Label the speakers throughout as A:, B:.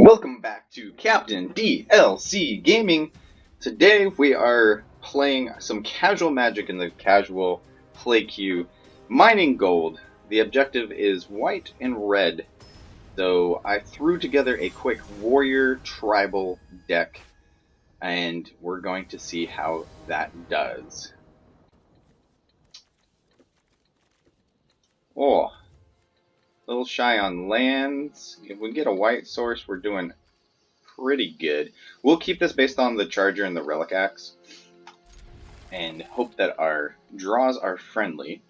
A: Welcome back to Captain DLC Gaming. Today we are playing some casual magic in the casual play queue, mining gold. The objective is white and red, so I threw together a quick warrior tribal deck, and we're going to see how that does. Oh, a little shy on lands. If we get a white source, we're doing pretty good. We'll keep this based on the Charger and the Relic Axe, and hope that our draws are friendly.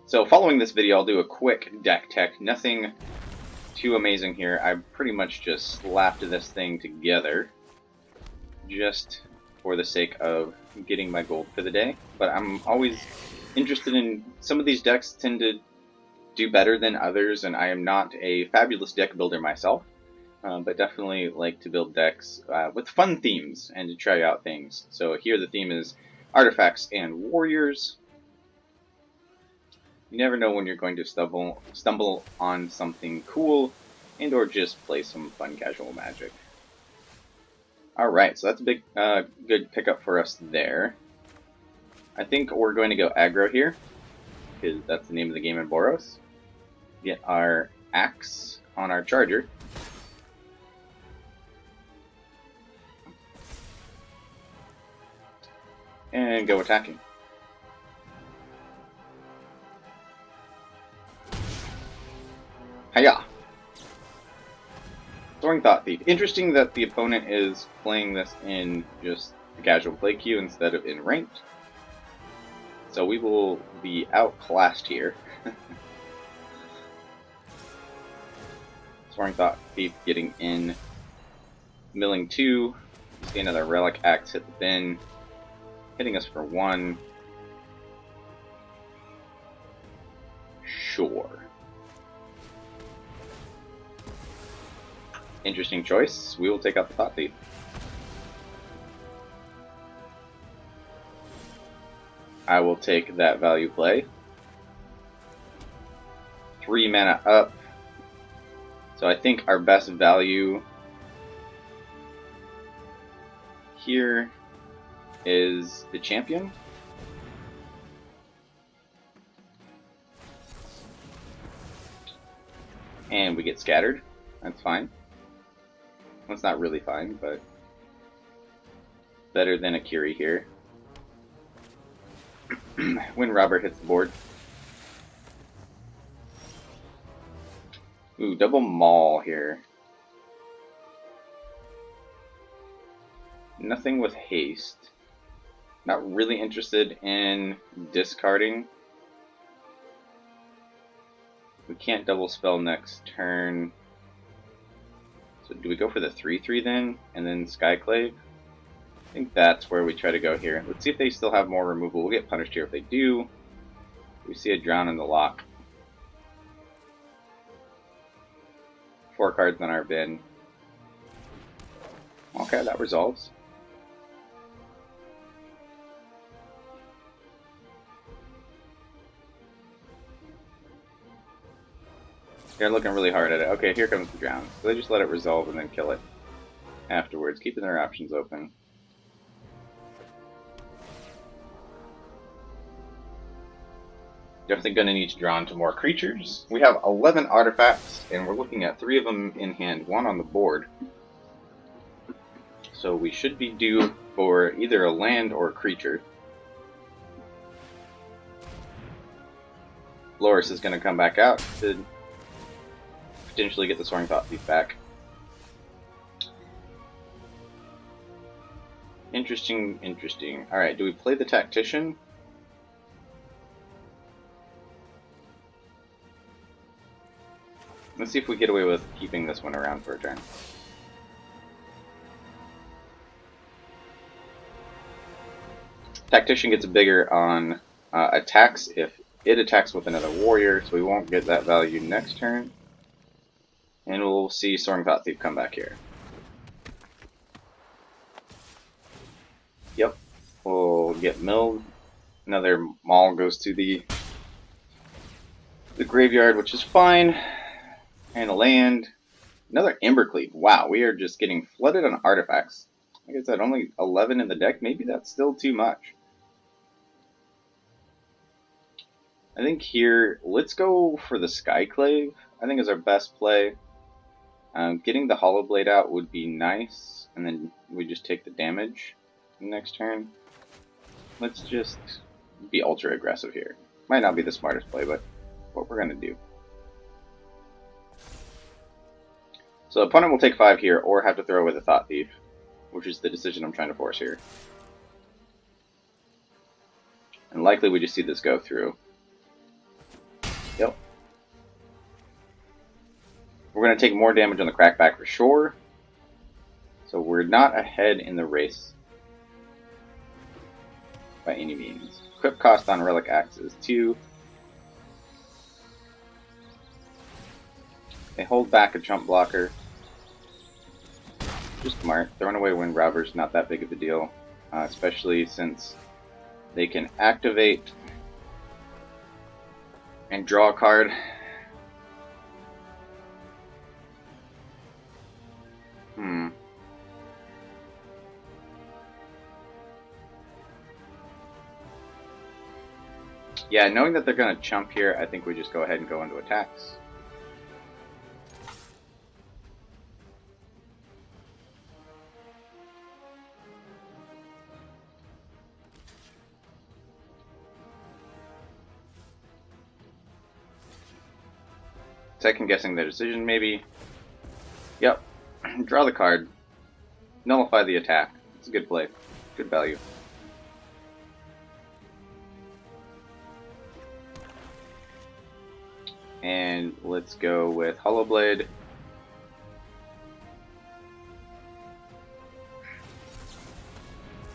A: So following this video, I'll do a quick deck tech. Nothing too amazing here. I pretty much just slapped this thing together just for the sake of getting my gold for the day. But I'm always interested in, some of these decks tend to do better than others, and I am not a fabulous deck builder myself, but definitely like to build decks with fun themes and to try out things. So here the theme is artifacts and warriors. You never know when you're going to stumble on something cool and or just play some fun casual magic. Alright, so that's a big good pickup for us there. I think we're going to go aggro here, because that's the name of the game in Boros. Get our axe on our Charger. And go attacking. Hiya! Soaring Thought Thief. Interesting that the opponent is playing this in just the casual play queue instead of in ranked. So we will be outclassed here. Soaring Thought Thief getting in. Milling 2. See another Relic Axe hit the bin. Hitting us for 1. Sure. Interesting choice. We will take out the Thought Thief. I will take that value play. 3 mana up. So I think our best value here is the champion. And we get scattered. That's fine. That's not really fine, but better than a Curie here. When Robert hits the board. Ooh, double maul here. Nothing with haste. Not really interested in discarding. We can't double spell next turn. So do we go for the 3/3 then, and then Skyclave? I think that's where we try to go here. Let's see if they still have more removal. We'll get punished here if they do. We see a Drown in the lock. 4 cards on our bin. Okay, that resolves. They're looking really hard at it. Okay, here comes the Drown. So they just let it resolve and then kill it afterwards, keeping their options open. Definitely going to need to draw into more creatures. We have 11 artifacts, and we're looking at 3 of them in hand, 1 on the board. So we should be due for either a land or a creature. Boros is going to come back out to potentially get the Soaring Thought Thief back. Interesting, interesting. Alright, do we play the Tactician? Let's see if we get away with keeping this one around for a turn. Tactician gets bigger on attacks if it attacks with another warrior, so we won't get that value next turn. And we'll see Soaring Thought Thief come back here. Yep, will get milled. Another Maul goes to the graveyard, which is fine. And a land. Another Embercleave. Wow, we are just getting flooded on artifacts. Like I said, only 11 in the deck. Maybe that's still too much. I think here, let's go for the Skyclave. I think is our best play. Getting the Hollow Blade out would be nice, and then we just take the damage next turn. Let's just be ultra aggressive here. Might not be the smartest play, but what we're going to do. So the opponent will take 5 here, or have to throw away the Thought Thief, which is the decision I'm trying to force here. And likely we just see this go through. Yep. We're going to take more damage on the crackback for sure. So we're not ahead in the race by any means. Equip cost on Relic Axe is 2. They hold back a chump blocker. Just smart. Throwing away Wind Robber is not that big of a deal, especially since they can activate and draw a card. Yeah, knowing that they're going to chump here, I think we just go ahead and go into attacks. Second guessing their decision, maybe. Yep. Draw the card. Nullify the attack. It's a good play. Good value. And let's go with Hollow Blade.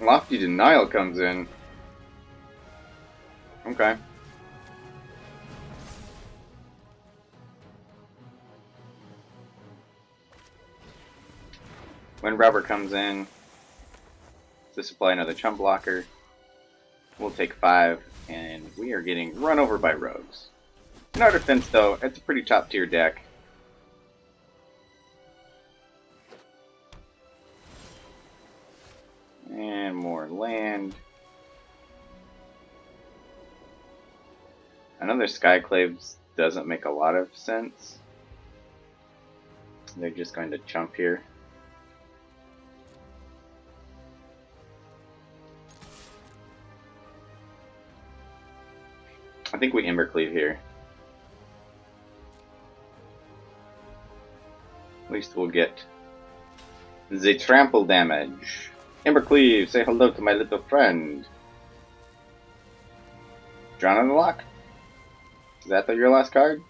A: Lofty Denial comes in. Okay. When Robert comes in, to supply another chump blocker, we'll take 5, and we are getting run over by rogues. In our defense, though, it's a pretty top tier deck. And more land. Another Skyclaves doesn't make a lot of sense. They're just going to chump here. I think we Embercleave here. At least we'll get the trample damage. Embercleave, say hello to my little friend. Drawn on the lock. Is that your last card?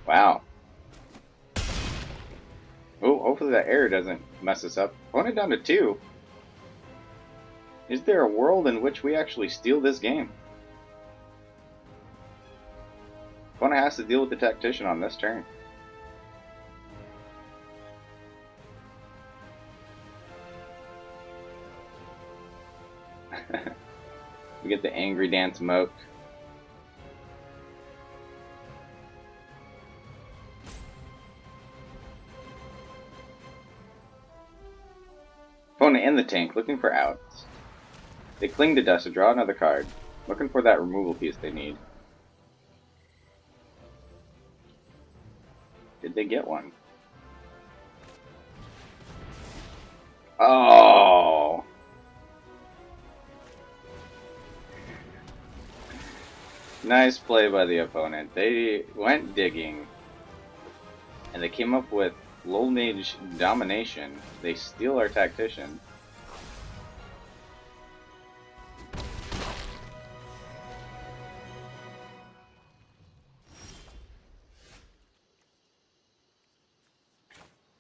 A: Wow. Oh, hopefully that error doesn't mess us up. Opponent down to 2. Is there a world in which we actually steal this game? Opponent has to deal with the Tactician on this turn. We get the Angry Dance Moat. Opponent in the tank, looking for outs. They cling to dust to draw another card, looking for that removal piece they need. Did they get one? Oh! Nice play by the opponent. They went digging, and they came up with Lull Mage Domination. They steal our Tactician.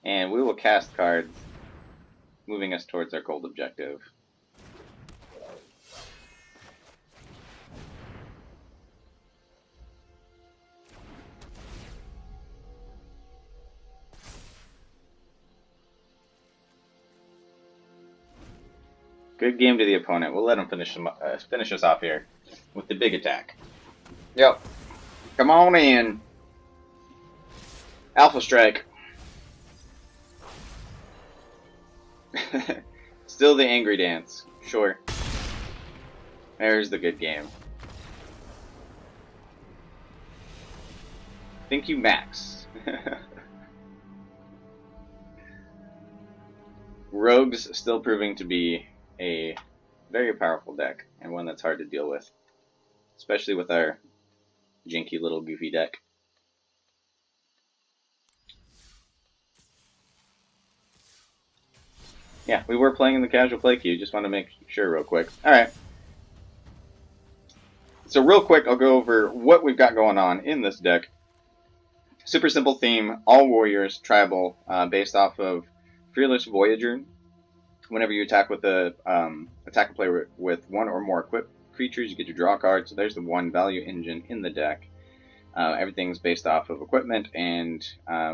A: And we will cast cards, moving us towards our gold objective. Good game to the opponent. We'll let him finish us off here with the big attack. Yep. Come on in. Alpha Strike. Still the angry dance. Sure. There's the good game. Thank you, Max. Rogue's still proving to be a very powerful deck, and one that's hard to deal with. Especially with our janky little goofy deck. Yeah, we were playing in the casual play queue, just want to make sure real quick. Alright. So real quick, I'll go over what we've got going on in this deck. Super simple theme, all warriors, tribal, based off of Fearless Voyager. Whenever you attack with a attack a player with one or more equipped creatures, you get to draw a card. So there's the one value engine in the deck. Everything's based off of equipment, and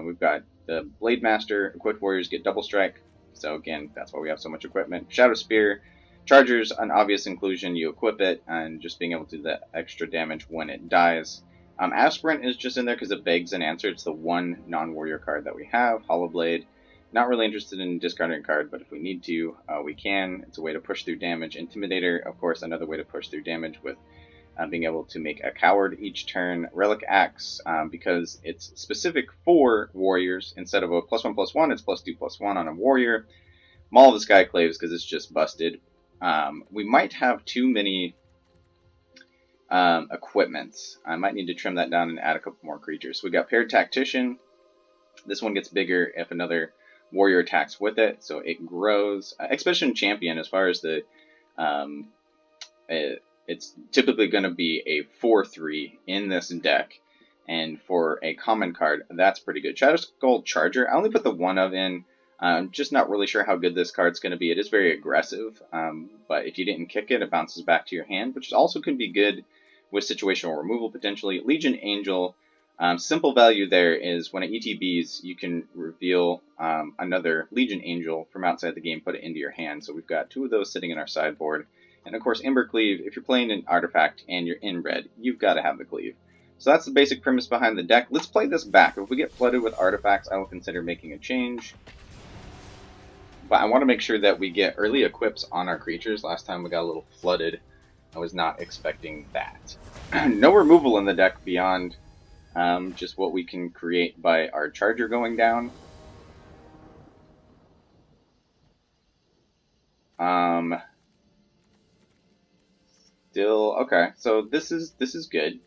A: we've got the Blade Master. Equipped warriors get double strike. So again, that's why we have so much equipment. Shadow Spear, Charger's an obvious inclusion. You equip it, and just being able to do the extra damage when it dies. Aspirant is just in there because it begs an answer. It's the one non-warrior card that we have. Hollow Blade. Not really interested in discarding a card, but if we need to, we can. It's a way to push through damage. Intimidator, of course, another way to push through damage with being able to make a coward each turn. Relic Axe, because it's specific for warriors. Instead of a +1/+1, it's +2/+1 on a warrior. Maul of the Skyclaves, because it's just busted. We might have too many equipments. I might need to trim that down and add a couple more creatures. So we got Paired Tactician. This one gets bigger if another warrior attacks with it, so it grows. Expedition Champion, as far as the it's typically going to be a 4/3 in this deck, and for a common card, that's pretty good. Shadow Skull Charger, I only put the one of in. I'm just not really sure how good this card's going to be. It is very aggressive, but if you didn't kick it, it bounces back to your hand, which also could be good with situational removal potentially. Legion Angel, simple value there is when it ETBs, you can reveal another Legion Angel from outside the game, put it into your hand. So we've got two of those sitting in our sideboard. And of course, Embercleave, if you're playing an artifact and you're in red, you've got to have the cleave. So that's the basic premise behind the deck. Let's play this back. If we get flooded with artifacts, I will consider making a change. But I want to make sure that we get early equips on our creatures. Last time we got a little flooded. I was not expecting that. No removal in the deck beyond just what we can create by our Charger going down. Still okay. So this is good.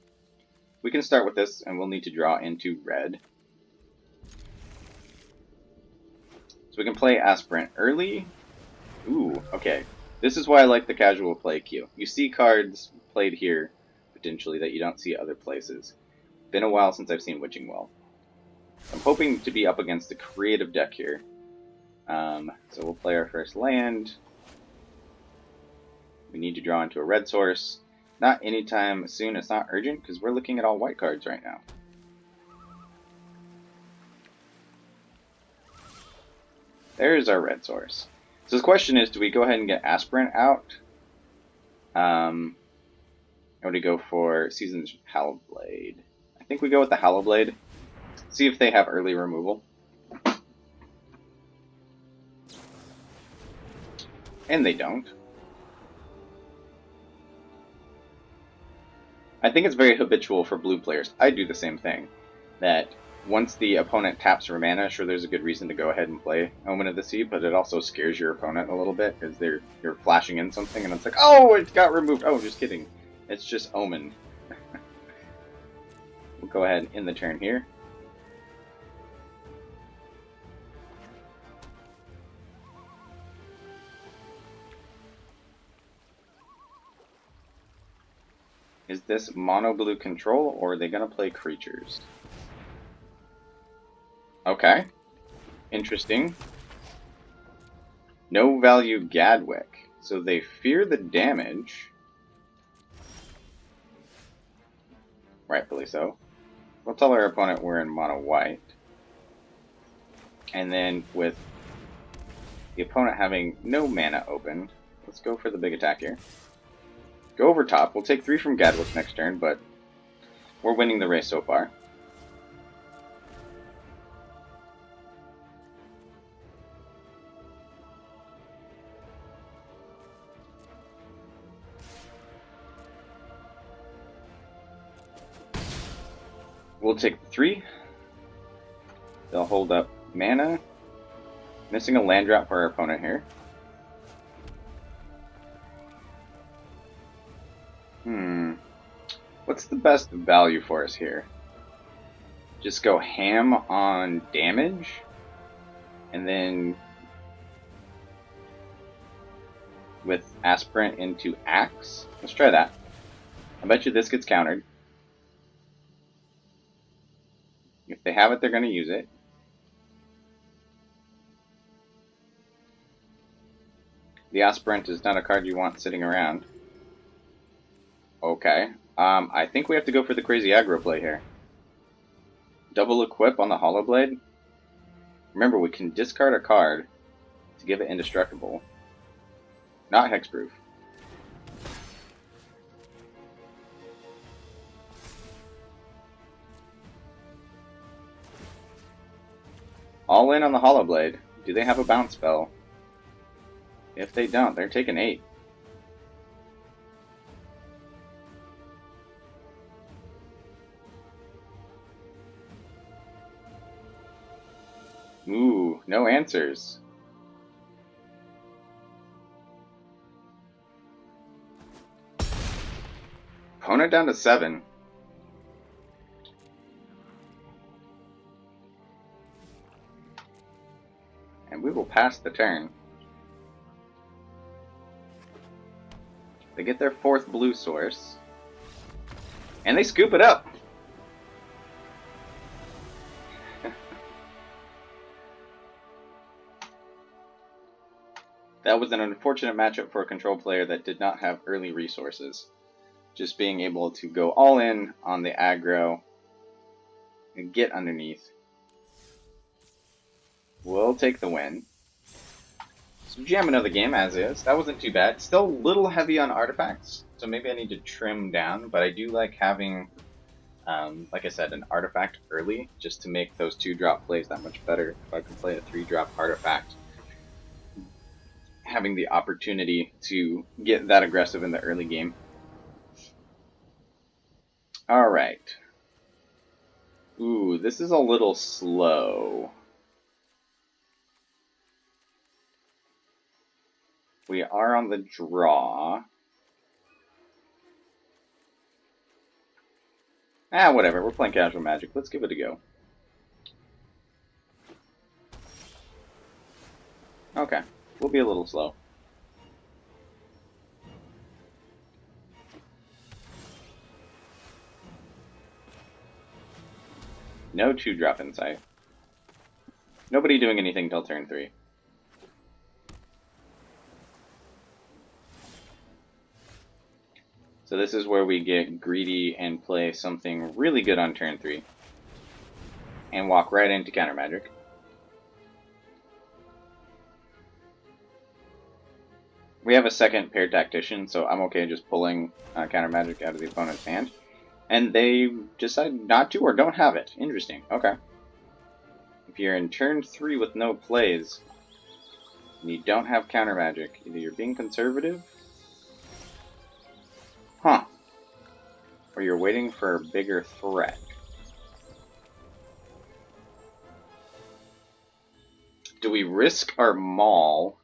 A: We can start with this, and we'll need to draw into red. So we can play Aspirant early. Ooh, okay. This is why I like the casual play queue. You see cards played here, potentially, that you don't see other places. Been a while since I've seen Witching Well. I'm hoping to be up against a creative deck here. So we'll play our first land. We need to draw into a red source. Not anytime soon, it's not urgent, because we're looking at all white cards right now. There's our red source. So the question is, do we go ahead and get Aspirant out? Or do we go for Season's Hallowblade? I think we go with the Hallowblade. See if they have early removal. And they don't. I think it's very habitual for blue players. I do the same thing. That once the opponent taps for mana, sure, there's a good reason to go ahead and play Omen of the Sea, but it also scares your opponent a little bit because you're flashing in something and it's like, oh, it got removed. Oh, just kidding. It's just Omen. We'll go ahead and end the turn here. Is this mono blue control, or are they going to play creatures? Okay. Interesting. No value Gadwick. So they fear the damage. Rightfully so. We'll tell our opponent we're in mono white. And then with the opponent having no mana open, Let's go for the big attack here. Go over top. We'll take 3 from Gadwick next turn, but we're winning the race so far. We'll take 3. They'll hold up mana. Missing a land drop for our opponent here. What's the best value for us here? Just go ham on damage, and then with Aspirant into Axe. Let's try that. I bet you this gets countered. If they have it, they're going to use it. The Aspirant is not a card you want sitting around. Okay. I think we have to go for the crazy aggro play here. Double equip on the Hollow Blade. Remember, we can discard a card to give it indestructible. Not hexproof. All in on the Hollow Blade. Do they have a bounce spell? If they don't, they're taking 8. Ooh, no answers. Opponent down to 7. And we will pass the turn. They get their 4th blue source. And they scoop it up! That was an unfortunate matchup for a control player that did not have early resources. Just being able to go all in on the aggro and get underneath. We'll take the win. So jam another game as is. That wasn't too bad. Still a little heavy on artifacts, so maybe I need to trim down, but I do like having, like I said, an artifact early, just to make those 2-drop plays that much better. If I can play a 3-drop artifact, having the opportunity to get that aggressive in the early game. Alright. Ooh, this is a little slow. We are on the draw. Whatever. We're playing casual Magic. Let's give it a go. Okay. We'll be a little slow. No 2-drop in sight. Nobody doing anything till turn 3. So this is where we get greedy and play something really good on turn 3. And walk right into counter magic. We have a second paired tactician, so I'm okay just pulling counter magic out of the opponent's hand. And they decide not to or don't have it. Interesting. Okay. If you're in turn 3 with no plays, and you don't have counter magic, either you're being conservative, or you're waiting for a bigger threat. Do we risk our maul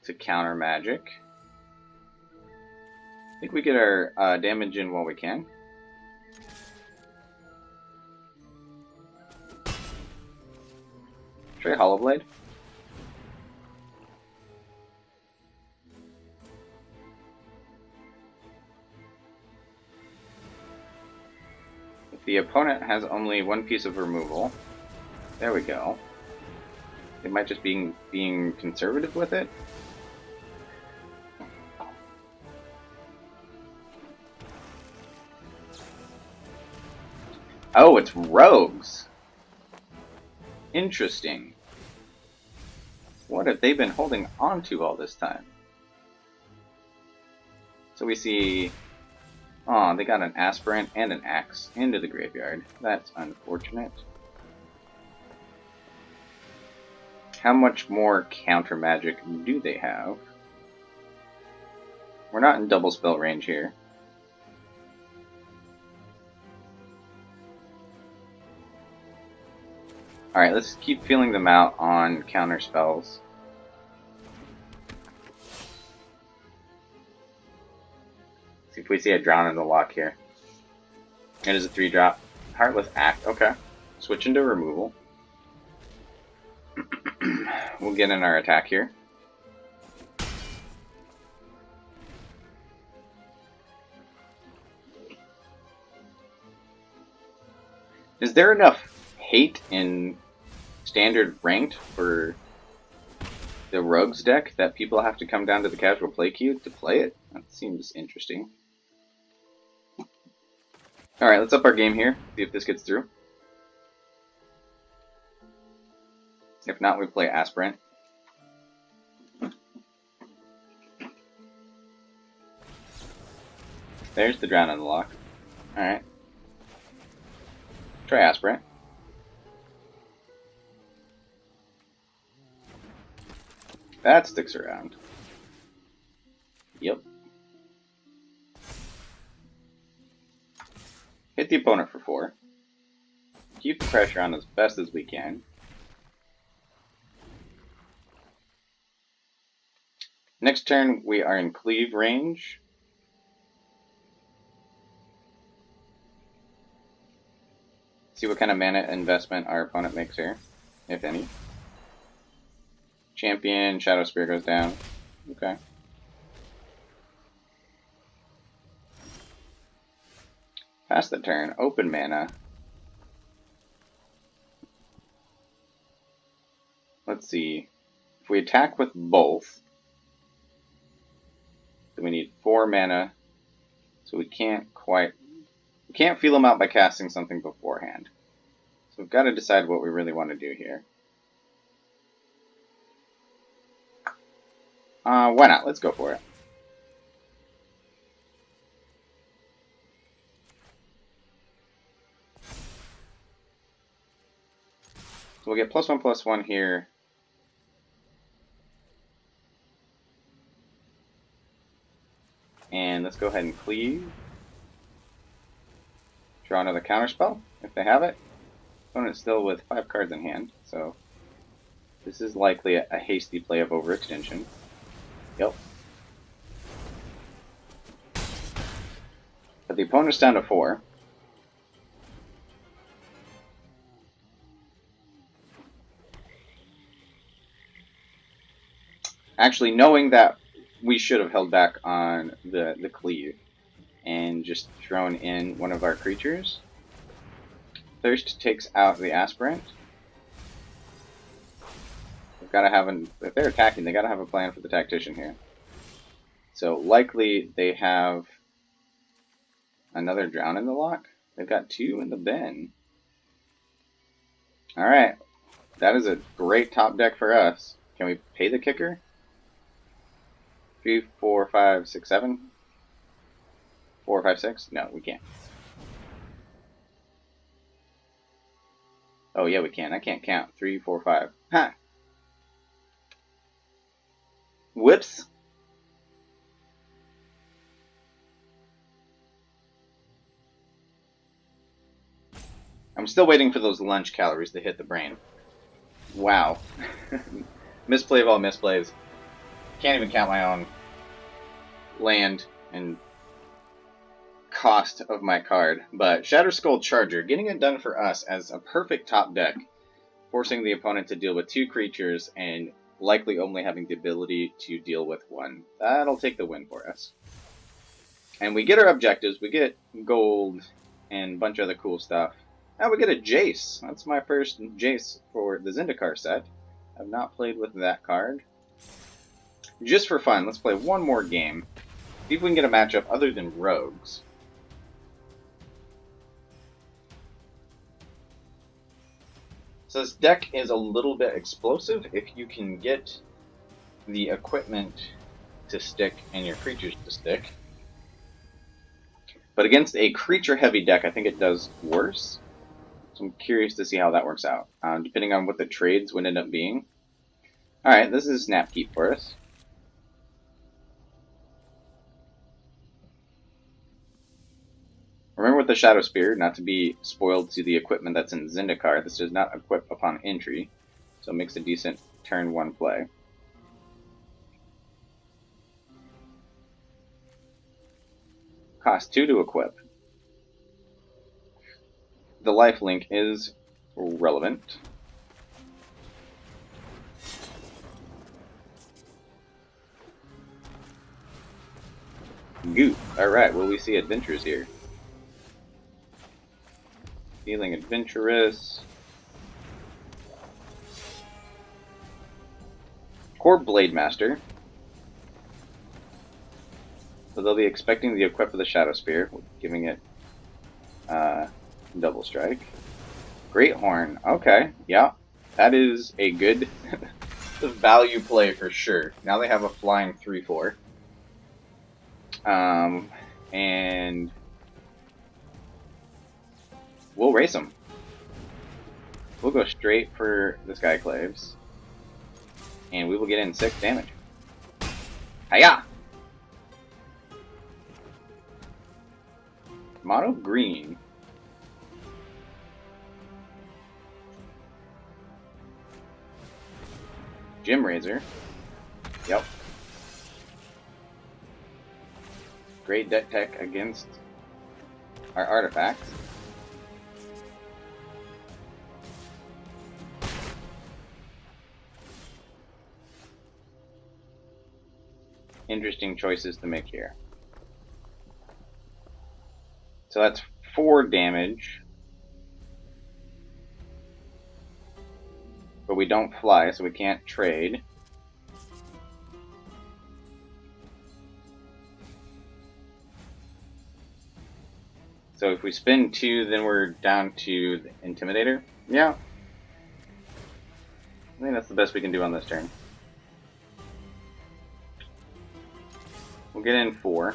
A: to counter magic? I think we get our damage in while we can. Try Hollow Blade. If the opponent has only one piece of removal, there we go. They might just be being conservative with it. Oh, it's rogues. Interesting. What have they been holding on to all this time? So we see, oh, they got an aspirant and an axe into the graveyard. That's unfortunate. How much more counter magic do they have? We're not in double spell range here. Alright, let's keep feeling them out on counter spells. See if we see a drown in the lock here. It is a 3-drop. Heartless Act, okay. Switch into removal. We'll get in our attack here. Is there enough hate in standard ranked for the Rogues deck that people have to come down to the casual play queue to play it? That seems interesting. Alright, let's up our game here, see if this gets through. If not, we play Aspirant. There's the drown in the lock. Alright. Try Aspirant. That sticks around. Yep. Hit the opponent for 4. Keep the pressure on as best as we can. Next turn, we are in cleave range. See what kind of mana investment our opponent makes here, if any. Champion, Shadow Spear goes down. Okay. Pass the turn, open mana. Let's see. If we attack with both, then we need 4 mana, so we can't feel them out by casting something beforehand. So we've got to decide what we really want to do here. Why not? Let's go for it. So we'll get +1/+1 here. And let's go ahead and cleave. Draw another counterspell, if they have it. Opponent's still with 5 cards in hand, so this is likely a hasty play of overextension. Yep. But the opponent's down to 4. Actually, knowing that we should have held back on the cleave and just thrown in one of our creatures. Thirst takes out the aspirant. We've got to have if they're attacking, they got to have a plan for the tactician here. So likely they have another drown in the lock. They've got 2 in the bin. All right, that is a great top deck for us. Can we pay the kicker? 3, 4, 5, 6, 7. 4, 5, 6? No, we can't. Oh yeah, we can. I can't count. 3, 4, 5. Ha! Whoops. I'm still waiting for those lunch calories to hit the brain. Wow. Misplay of all misplays. Can't even count my own land and cost of my card. But Shatterskull Charger, getting it done for us as a perfect top deck, forcing the opponent to deal with 2 creatures and likely only having the ability to deal with 1. That'll take the win for us. And we get our objectives. We get gold and a bunch of other cool stuff. Now we get a Jace. That's my first Jace for the Zendikar set. I've not played with that card. Just for fun, let's play one more game. See if we can get a matchup other than Rogues. So this deck is a little bit explosive if you can get the equipment to stick and your creatures to stick. But against a creature-heavy deck, I think it does worse. So I'm curious to see how that works out, depending on what the trades would end up being. Alright, this is Snapkeep for us. Remember with the Shadow Spear, not to be spoiled to the equipment that's in Zendikar. This does not equip upon entry, so it makes a decent turn 1 play. Cost 2 to equip. The lifelink is relevant. Goop. Alright, will we see adventures here? Feeling adventurous. Core Blade Master. So they'll be expecting the equip of the Shadow Spear, giving it double strike. Great Horn. Okay, yeah. That is a good value play for sure. Now they have a flying 3/4. And we'll race them. We'll go straight for the Skyclaves. And we will get in 6 damage. Hiya! Mono green. Gem Razor. Yep. Great deck tech against our artifacts. Interesting choices to make here. So that's 4 damage. But we don't fly, so we can't trade. So if we spend 2, then we're down to the Intimidator. Yeah. I think that's the best we can do on this turn. We'll get in 4.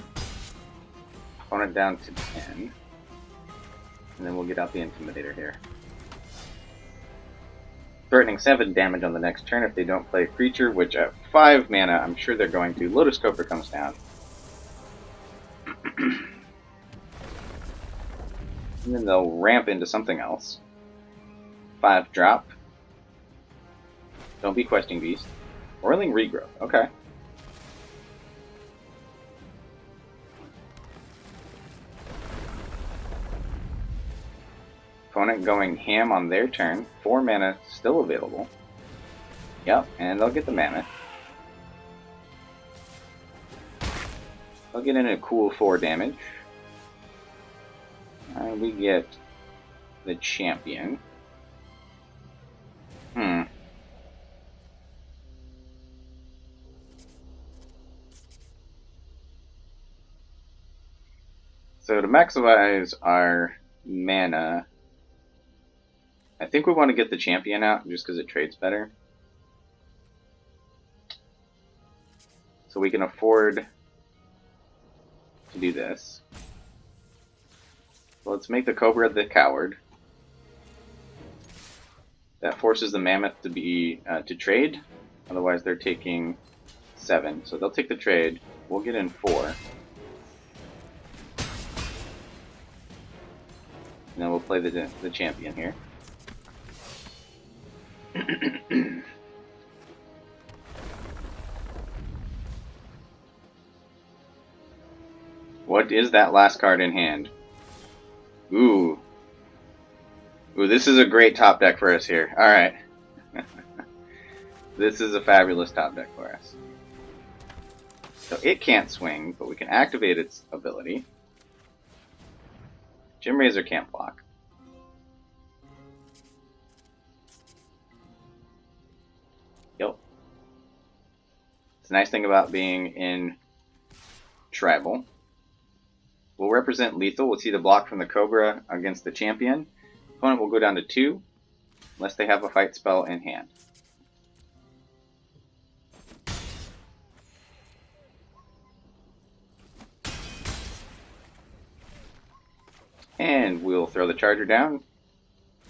A: Opponent down to 10. And then we'll get out the Intimidator here. Threatening 7 damage on the next turn if they don't play a creature, which at 5 mana, I'm sure they're going to. Lotus Cobra comes down. And then they'll ramp into something else. 5 drop. Don't be Questing Beast. Whirling Regrowth. Okay. Opponent going ham on their turn. 4 mana still available. Yep, and they'll get the Mammoth. They'll get in a cool 4 damage. And we get the Champion. So to maximize our mana, I think we want to get the Champion out just because it trades better. So we can afford to do this. So let's make the Cobra the Coward. That forces the Mammoth to be to trade. Otherwise they're taking 7. So they'll take the trade. We'll get in 4. And then we'll play the Champion here. What is that last card in hand? Ooh. Ooh, this is a great top deck for us here. Alright. This is a fabulous top deck for us. So it can't swing, but we can activate its ability. Gem Razor can't block. Yep. It's a nice thing about being in Tribal. We'll represent lethal. We'll see the block from the Cobra against the Champion. Opponent will go down to 2, unless they have a fight spell in hand. And we'll throw the charger down,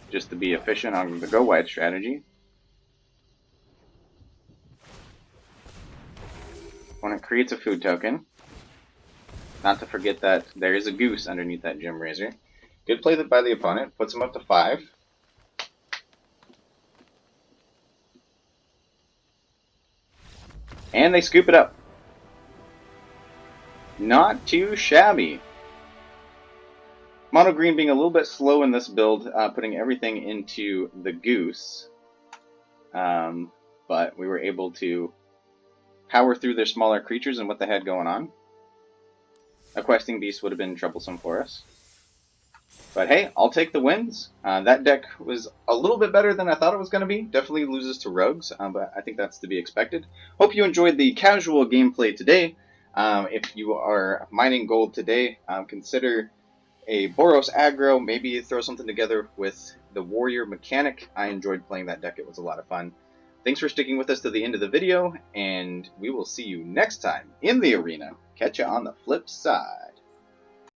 A: just to be efficient on the go wide strategy. When it creates a food token, not to forget that there is a goose underneath that Gem Razor. Good play by the opponent, puts him up to 5. And they scoop it up. Not too shabby. Mono green being a little bit slow in this build, putting everything into the goose. But we were able to power through their smaller creatures and what they had going on. A questing beast would have been troublesome for us. But hey, I'll take the wins. That deck was a little bit better than I thought it was going to be. Definitely loses to rogues, but I think that's to be expected. Hope you enjoyed the casual gameplay today. If you are mining gold today, consider a Boros aggro. Maybe throw something together with the warrior mechanic. I enjoyed playing that deck. It was a lot of fun. Thanks for sticking with us to the end of the video, and we will see you next time in the arena. Catch you on the flip side.